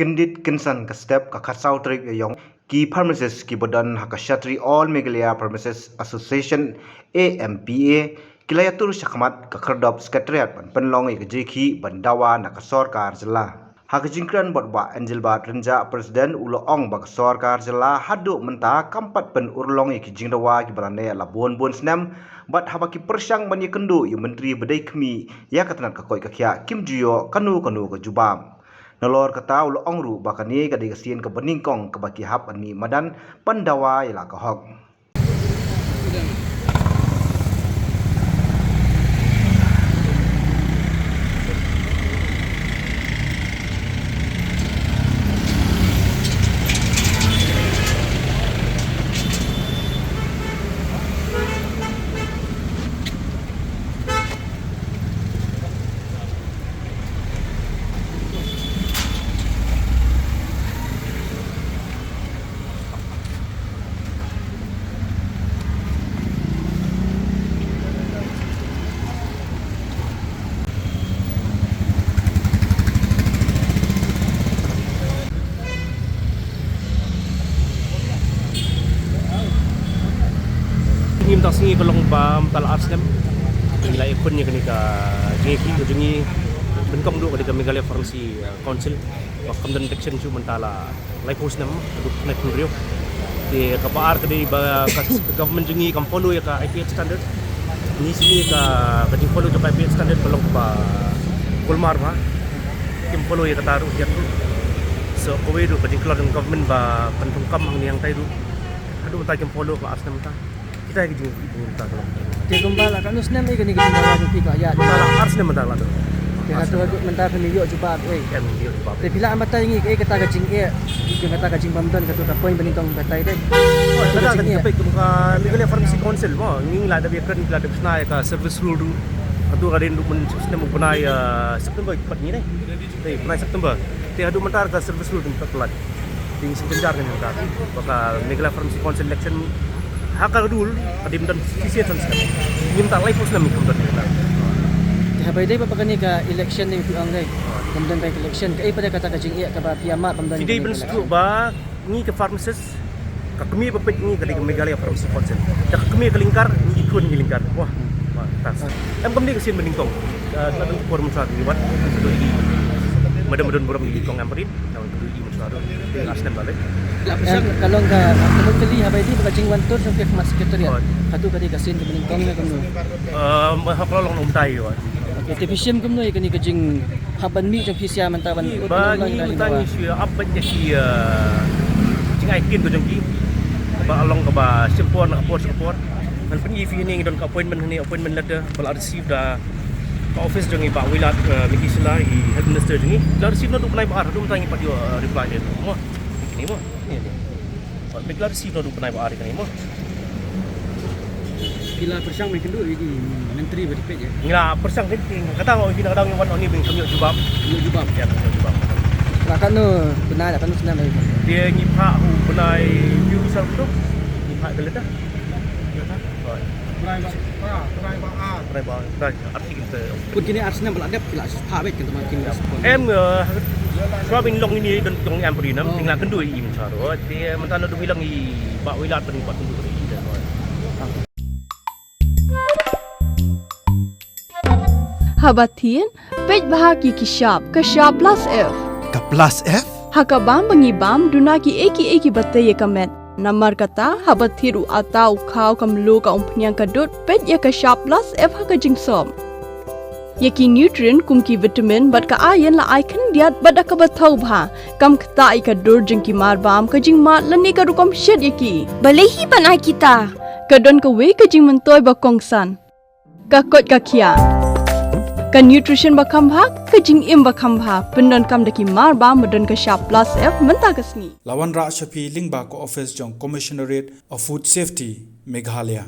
Kendit Kinsan ka step ka Katsau Trik Yong ki Pharmacist ki Bodan Hakashatri All Meghalaya Pharmacists Association AMPA kilayatur syakmat ka Kerdop Sekretariat Penlong ke Jeki Bandawa nakasor ka Arjela. Hakajingkran botba Angelba Renja Presiden Ulo Ong bakasor ka Arjela hadu menta kampat pen urlong ki jingdawa ki balane Labuan Bon Snam bat habaki persyang bani kendu yu menteri bedai kemi ya katanat ka koi kakya Kim Juyo kanu ke Jubam. Nalor kata Ulo Ong ru bakani ka digasian ke beningkong ke baki hap ani madan Pandawa ila ka hok. Ngim tak singi kolong bam tal arts nem nila ikon ni kanika jeki ko jungi benkong du kanika Meghalaya Pharmacy Council wa kamdan section chu mentala lai post nem du na kunrio de kapaar kadi ba government jungi kam follow ya ka IPH standard ni sini ka kadi follow ka IPH standard kolong pa kulmar ba kim follow ya kataru yan so kowe du kadi kelon government ba pentungkam ang yang tai du adu ta kim follow ka arts nem ta kita lagi minta tolong. Dia gembala kan usnem ni kini kita nak pergi kat ayat. Kalau ars ni mentah lah tu. Dia kata mentah pemilih juga oi. Kan dia juga. Tapi bila amat ini kata gajing dia kata gajing pamdan kata tak poin beningkong batai deh. Oh, ada kan tapi muka Meghalaya Pharmacy Council mo, nging lada biar kan lada besna ka service rule du. Atu kadin du men sistem punai September 4 ni deh. Punai September. Dia adu mentar ka service rule du telat. Ting sebentar kan mentar. Maka Meghalaya Pharmacy Council election hakar dul kadim dan sisi transkap minta lai pos nam kamdan ni dia bai dai papakan ni ka election ni piang dai kamdan kai election kai pada kata gajing ka ba piamat pamdan jadi ben stu ba ni ke pharmacist ka kemi bepet ni ka Meghalaya Pharmacy Council dak kemi ke lingkar ni ikun ni lingkar wah tas em kemi ke sin beningkong dan forum sa liwat mudah-mudahan buram di kong amperin tahun kedua ini musado asnan balik kalau enggak kalau kali habai di gajing wantor sampai ke sekretariat katu kadi gasin ke beningkong na kamu hakolong umtai wa okey tapi sim kamu ni kani gajing haban mi jang fisia mantawan bagi tani si apa je si jingai kin tu jengki ba along ka ba support dan pengi ni don ka appointment letter bal receive da ka office jangi ba wilat mikisla I head minister jangi la receive na du panai ba du tangi pa dio reply dia mo ni mo ni ba mikla receive na du panai ba kan mo bila persang mai kendu ini menteri beripet je ngila persang penting kata ngau bina kadang yang ni bing kami jubab ya jubab lakan tu benar kan senang lagi dia ngipha hu benai view misal tu ngipha geledah Pernah arti kita. Pun kini Arsenal beladap kila pawet kan teman kini. Em sebab ini long ini dan long em perinam tinggal kendua I mencaro. Dia mentana du bilang I bak wilat penimpat kendua I dah. Habatin pej bahagi kishap kashap plus F. Ka plus F? Hakabam bangibam dunaki eki batay kamet. Namar kata habat thiru atau kau kamlu ka umpnyang kadut pet ya ka sharp plus F ha ka jingsom yaki nutrient kumki vitamin bat ka iron la icon diat bada ka bathau bha kam khata I ka dur jingki mar bam ka jing ma lani ka rukom shed yaki balehi bana kita ka don ka we ka jing mentoy ba kongsan ka kot ka khia ka nutrition ba khambha ka jing im ba khambha pendon kam daki mar ba modon ka sharp plus F menta ka sni Lawan Ra Shafi Lingba ko office jong Commissionerate of Food Safety Meghalaya